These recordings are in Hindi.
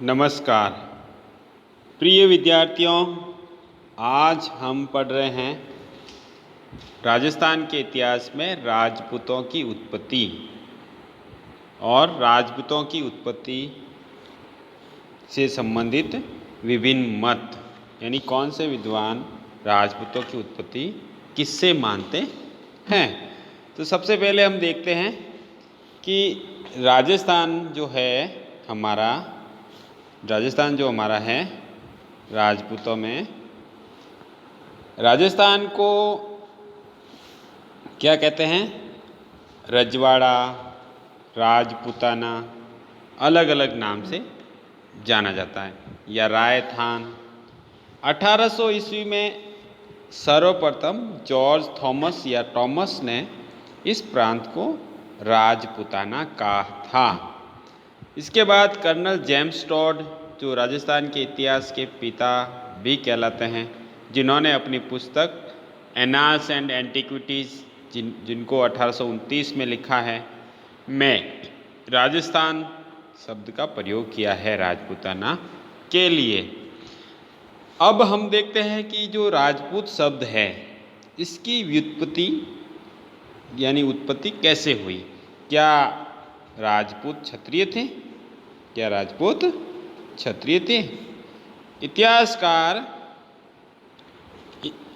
नमस्कार प्रिय विद्यार्थियों, आज हम पढ़ रहे हैं राजस्थान के इतिहास में राजपूतों की उत्पत्ति और राजपूतों की उत्पत्ति से संबंधित विभिन्न मत, यानी कौन से विद्वान राजपूतों की उत्पत्ति किससे मानते हैं। तो सबसे पहले हम देखते हैं कि राजस्थान जो हमारा है राजपूतों में, राजस्थान को क्या कहते हैं? रजवाड़ा, राजपूताना, अलग अलग नाम से जाना जाता है, या रायथान। 1800 ईस्वी में सर्वप्रथम जॉर्ज थॉमस ने इस प्रांत को राजपूताना कहा था। इसके बाद कर्नल जेम्स टॉड, जो राजस्थान के इतिहास के पिता भी कहलाते हैं, जिन्होंने अपनी पुस्तक एनाल्स एंड एंटिक्विटीज़ जिनको 1829 में लिखा है, में राजस्थान शब्द का प्रयोग किया है राजपूताना के लिए। अब हम देखते हैं कि जो राजपूत शब्द है, इसकी व्युत्पत्ति यानी उत्पत्ति कैसे हुई। क्या राजपूत क्षत्रिय थे?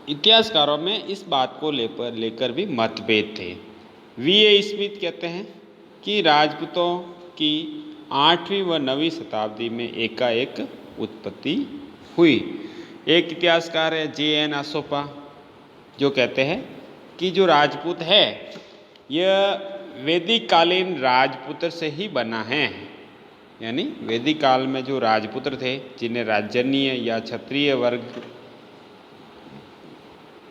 इतिहासकारों में इस बात को लेकर भी मतभेद थे। V.A. स्मिथ कहते हैं कि राजपूतों की 8वीं व 9वीं शताब्दी में एकाएक उत्पत्ति हुई। एक इतिहासकार है J.N. असोपा, जो कहते हैं कि जो राजपूत है यह वैदिक कालीन राजपुत्र से ही बना है। यानी वैदिक काल में जो राजपुत्र थे, जिन्हें राजन्य या क्षत्रिय वर्ग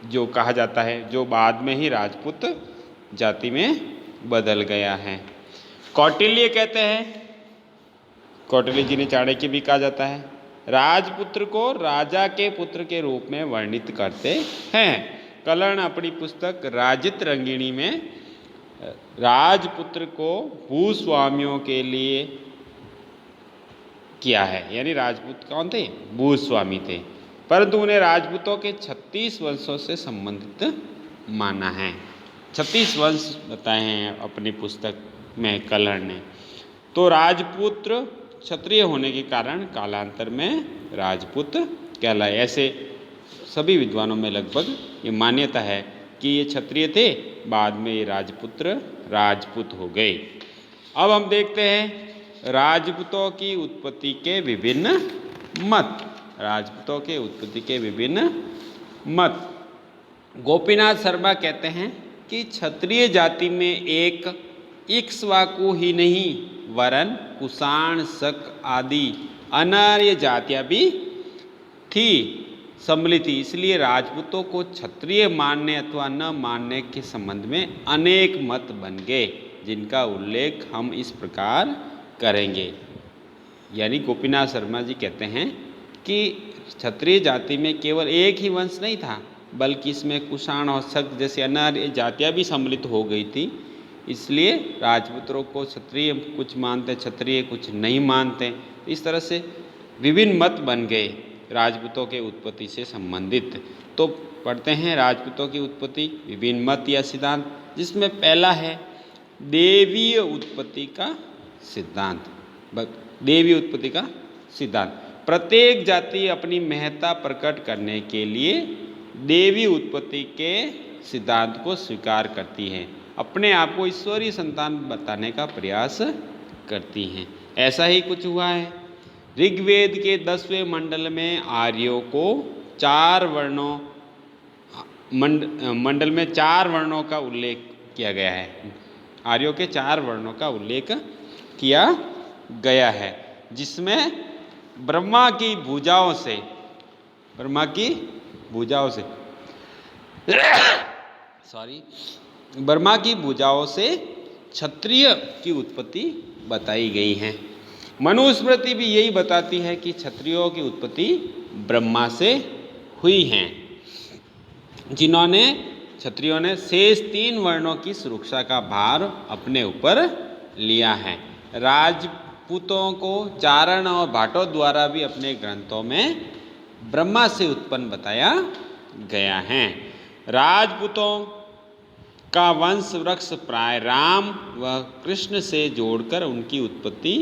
जो कहा जाता है, जो बाद में ही राजपूत जाति में बदल गया है। कौटिल्य कहते हैं, कौटिल्य जिन्हें चाणक्य भी कहा जाता है, राजपुत्र को राजा के पुत्र के रूप में वर्णित करते हैं। कर्ण अपनी पुस्तक राजित रंगिणी में राजपुत्र को भूस्वामियों के लिए किया है, यानी राजपूत कौन थे? भूस्वामी थे, परंतु उन्हें राजपूतों के 36 वंशों से संबंधित माना है। 36 वंश बताए हैं अपनी पुस्तक में कर्ण ने। तो राजपुत्र क्षत्रिय होने के कारण कालांतर में राजपूत कहलाए। ऐसे सभी विद्वानों में लगभग ये मान्यता है कि ये क्षत्रिय थे, बाद में ये राजपूत हो गए। अब हम देखते हैं राजपूतों की उत्पत्ति के विभिन्न मत। गोपीनाथ शर्मा कहते हैं कि क्षत्रिय जाति में एक इक्ष्वाकु ही नहीं, वरन कुषाण, शक आदि अनार्य जातियां भी थी, सम्मिलित थी। इसलिए राजपूतों को क्षत्रिय मानने अथवा न मानने के संबंध में अनेक मत बन गए, जिनका उल्लेख हम इस प्रकार करेंगे। यानी गोपीनाथ शर्मा जी कहते हैं कि क्षत्रिय जाति में केवल एक ही वंश नहीं था, बल्कि इसमें कुषाण और शक जैसे अनार्य जातियां भी सम्मिलित हो गई थी। इसलिए राजपुत्रों को क्षत्रिय कुछ मानते, क्षत्रिय कुछ नहीं मानते। इस तरह से विभिन्न मत बन गए राजपूतों के उत्पत्ति से संबंधित। तो पढ़ते हैं राजपूतों की उत्पत्ति, विभिन्न मत या सिद्धांत, जिसमें पहला है देवीय उत्पत्ति का सिद्धांत। प्रत्येक जाति अपनी महत्ता प्रकट करने के लिए देवी उत्पत्ति के सिद्धांत को स्वीकार करती है, अपने आप को ईश्वरीय संतान बताने का प्रयास करती हैं। ऐसा ही कुछ हुआ है। ऋग्वेद के 10वें मंडल में आर्यों को 4 वर्णों का उल्लेख किया गया है। आर्यों के 4 वर्णों का उल्लेख किया गया है, जिसमें ब्रह्मा की भुजाओं से क्षत्रिय की उत्पत्ति बताई गई है। मनुस्मृति भी यही बताती है कि क्षत्रियों की उत्पत्ति ब्रह्मा से हुई है, क्षत्रियों ने शेष 3 वर्णों की सुरक्षा का भार अपने ऊपर लिया है। राजपूतों को चारण और भाटों द्वारा भी अपने ग्रंथों में ब्रह्मा से उत्पन्न बताया गया है। राजपूतों का वंश वृक्ष प्राय राम व कृष्ण से जोड़कर उनकी उत्पत्ति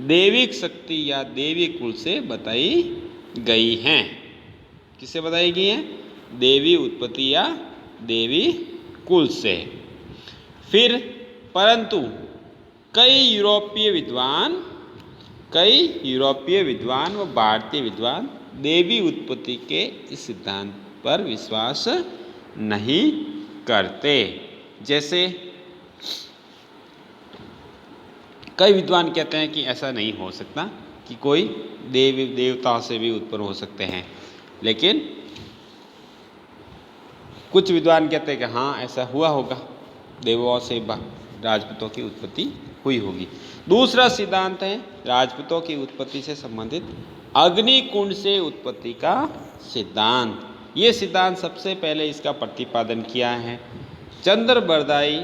दैविक शक्ति या देवी कुल से बताई गई है। किससे बताई गई है? देवी उत्पत्ति या देवी कुल से। फिर परंतु कई यूरोपीय विद्वान व भारतीय विद्वान देवी उत्पत्ति के इस सिद्धांत पर विश्वास नहीं करते। जैसे कई विद्वान कहते हैं कि ऐसा नहीं हो सकता, कि कोई देवी देवताओं से भी उत्पन्न हो सकते हैं, लेकिन कुछ विद्वान कहते हैं कि हाँ ऐसा हुआ होगा, देवों से राजपूतों की उत्पत्ति हुई होगी। दूसरा सिद्धांत है राजपूतों की उत्पत्ति से संबंधित अग्निकुंड से उत्पत्ति का सिद्धांत। ये सिद्धांत सबसे पहले इसका प्रतिपादन किया है चंद्रबरदाई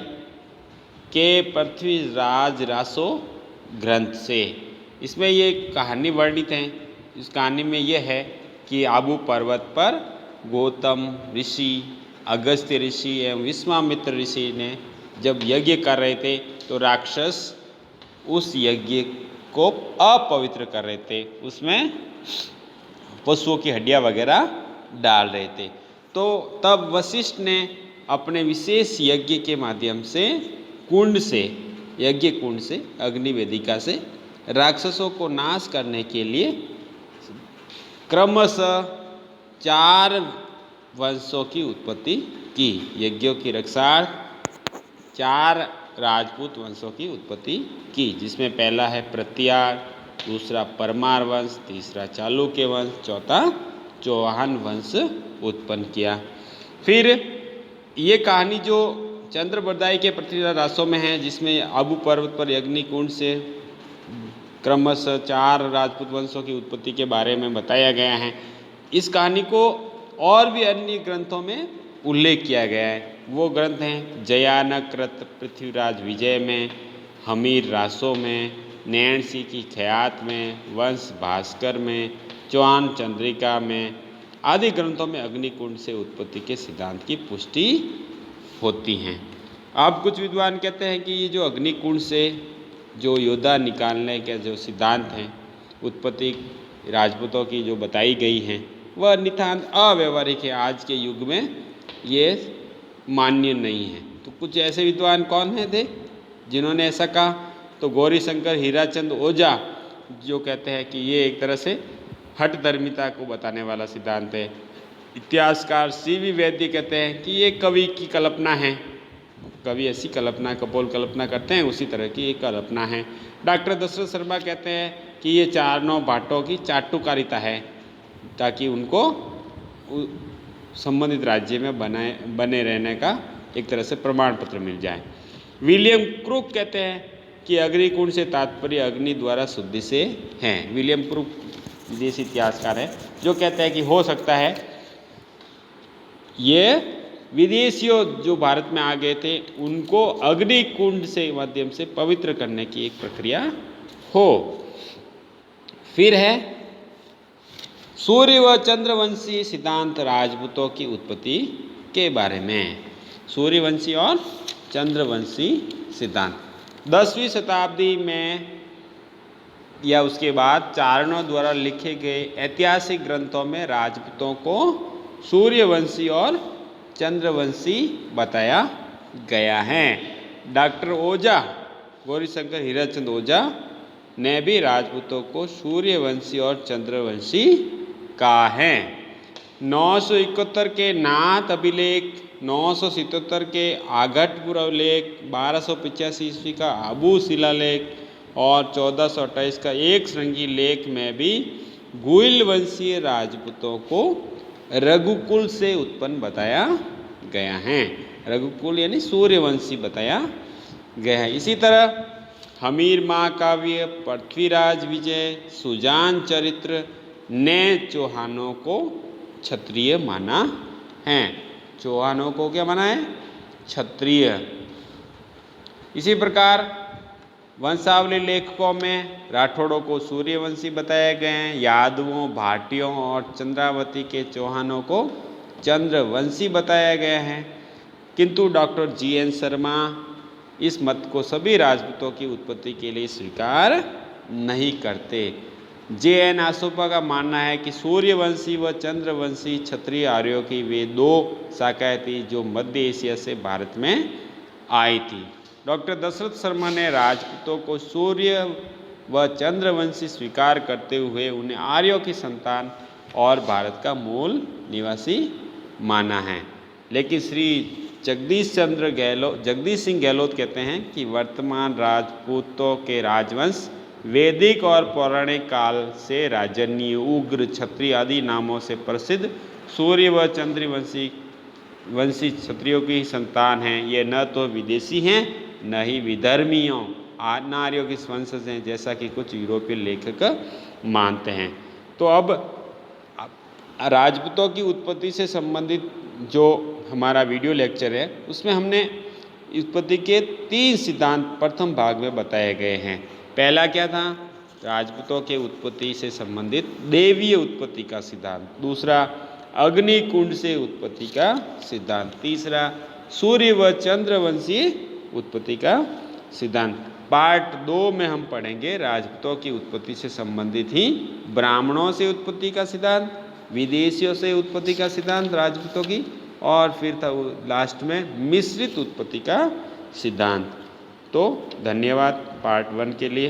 के पृथ्वीराज रासो ग्रंथ से। इसमें ये कहानी वर्णित है। इस कहानी में यह है कि आबू पर्वत पर गौतम ऋषि, अगस्त्य ऋषि एवं विश्वामित्र ऋषि ने जब यज्ञ कर रहे थे तो राक्षस उस यज्ञ को अपवित्र कर रहे थे, उसमें पशुओं की हड्डियां वगैरह डाल रहे थे। तो तब वशिष्ठ ने अपने विशेष यज्ञ के माध्यम से यज्ञ कुंड से अग्नि वेदिका से राक्षसों को नाश करने के लिए क्रमशः 4 वंशों की उत्पत्ति की। यज्ञों की रक्षा 4 राजपूत वंशों की उत्पत्ति की, जिसमें पहला है प्रत्यार, दूसरा परमार वंश, तीसरा चालुक्य वंश, चौथा चौहान वंश उत्पन्न किया। फिर ये कहानी जो चंद्रबरदाई के पृथ्वीराज रासों में है, जिसमें आबू पर्वत पर अग्निकुंड से क्रमशः 4 राजपूत वंशों की उत्पत्ति के बारे में बताया गया है। इस कहानी को और भी अन्य ग्रंथों में उल्लेख किया गया है। वो ग्रंथ हैं जयानकृत पृथ्वीराज विजय में, हमीर रासों में, नैणसी की ख्यात में, वंश भास्कर में, चौहान चंद्रिका में आदि ग्रंथों में अग्निकुंड से उत्पत्ति के सिद्धांत की पुष्टि होती हैं। अब कुछ विद्वान कहते हैं कि ये जो अग्निकुंड से जो योद्धा निकालने के जो सिद्धांत हैं, उत्पत्ति राजपूतों की जो बताई गई हैं, वह नितांत अव्यवहारिक है। आज के युग में ये मान्य नहीं है। तो कुछ ऐसे विद्वान कौन है थे जिन्होंने ऐसा कहा? तो गौरीशंकर हीराचंद ओझा जो कहते हैं कि ये एक तरह से हठधर्मिता को बताने वाला सिद्धांत है। इतिहासकार CV वैद्य कहते हैं कि ये कवि की कल्पना है, कवि ऐसी कल्पना कपोल कल्पना करते हैं, उसी तरह की एक कल्पना है। डॉक्टर दशरथ शर्मा कहते हैं कि ये 4 भाटों की चाटुकारिता है, ताकि उनको संबंधित राज्य में बने रहने का एक तरह से प्रमाण पत्र मिल जाए। विलियम क्रूक कहते हैं कि अग्निकुंड से तात्पर्य अग्नि द्वारा शुद्धि से है। विलियम क्रूक विदेशी इतिहासकार है जो कहते हैं कि हो सकता है ये विदेशियों जो भारत में आ गए थे उनको अग्निकुंड से माध्यम से पवित्र करने की एक प्रक्रिया हो। फिर है सूर्य व चंद्रवंशी सिद्धांत राजपूतों की उत्पत्ति के बारे में। सूर्यवंशी और चंद्रवंशी सिद्धांत 10वीं शताब्दी में या उसके बाद चारणों द्वारा लिखे गए ऐतिहासिक ग्रंथों में राजपूतों को सूर्यवंशी और चंद्रवंशी बताया गया है। डॉक्टर ओझा, गौरीशंकर हीराचंद ओझा ने भी राजपूतों को सूर्यवंशी और चंद्रवंशी कहा है। 971 के नाथ अभिलेख, 977 के आघटपुर अभिलेख, 1285 ईस्वी का आबू शिलालेख और 1428 का एक श्रृंगी लेख में भी गुइल वंशीय राजपूतों को रघुकुल से उत्पन्न बताया गया है। रघुकुल यानी सूर्यवंशी बताया गया है। इसी तरह हमीर महाकाव्य, पृथ्वीराज विजय, सुजान चरित्र ने चौहानों को क्षत्रिय माना है। चौहानों को क्या माना है? क्षत्रिय। इसी प्रकार वंशावली लेखकों में राठौड़ों को सूर्यवंशी बताए गए हैं, यादवों, भाटियों और चंद्रावती के चौहानों को चंद्रवंशी बताया गया है। किंतु डॉक्टर जी.एन. शर्मा इस मत को सभी राजपूतों की उत्पत्ति के लिए स्वीकार नहीं करते। जे.एन. आसोपा का मानना है कि सूर्यवंशी व चंद्रवंशी क्षत्रिय आर्यों की वे दो शाखाएं थी जो मध्य एशिया से भारत में आई थी। डॉक्टर दशरथ शर्मा ने राजपूतों को सूर्य व चंद्रवंशी स्वीकार करते हुए उन्हें आर्यों की संतान और भारत का मूल निवासी माना है। लेकिन श्री जगदीश सिंह गहलोत कहते हैं कि वर्तमान राजपूतों के राजवंश वैदिक और पौराणिक काल से राजन्य, उग्र, क्षत्रिय आदि नामों से प्रसिद्ध सूर्य व चंद्रवंशी क्षत्रियों की संतान हैं। ये न तो विदेशी हैं न ही विधर्मियों आर्यों की वंशज हैं, जैसा कि कुछ यूरोपीय लेखक मानते हैं। तो अब राजपूतों की उत्पत्ति से संबंधित जो हमारा वीडियो लेक्चर है उसमें हमने उत्पत्ति के 3 सिद्धांत प्रथम भाग में बताए गए हैं। पहला क्या था? राजपूतों के उत्पत्ति से संबंधित देवीय उत्पत्ति का सिद्धांत। दूसरा, अग्नि कुंड से उत्पत्ति का सिद्धांत। तीसरा, सूर्य व चंद्रवंशी उत्पत्ति का सिद्धांत। पार्ट 2 में हम पढ़ेंगे राजपूतों की उत्पत्ति से संबंधित ही ब्राह्मणों से उत्पत्ति का सिद्धांत, विदेशियों से उत्पत्ति का सिद्धांत राजपूतों की, और फिर था लास्ट में मिश्रित उत्पत्ति का सिद्धांत। तो धन्यवाद पार्ट 1 के लिए।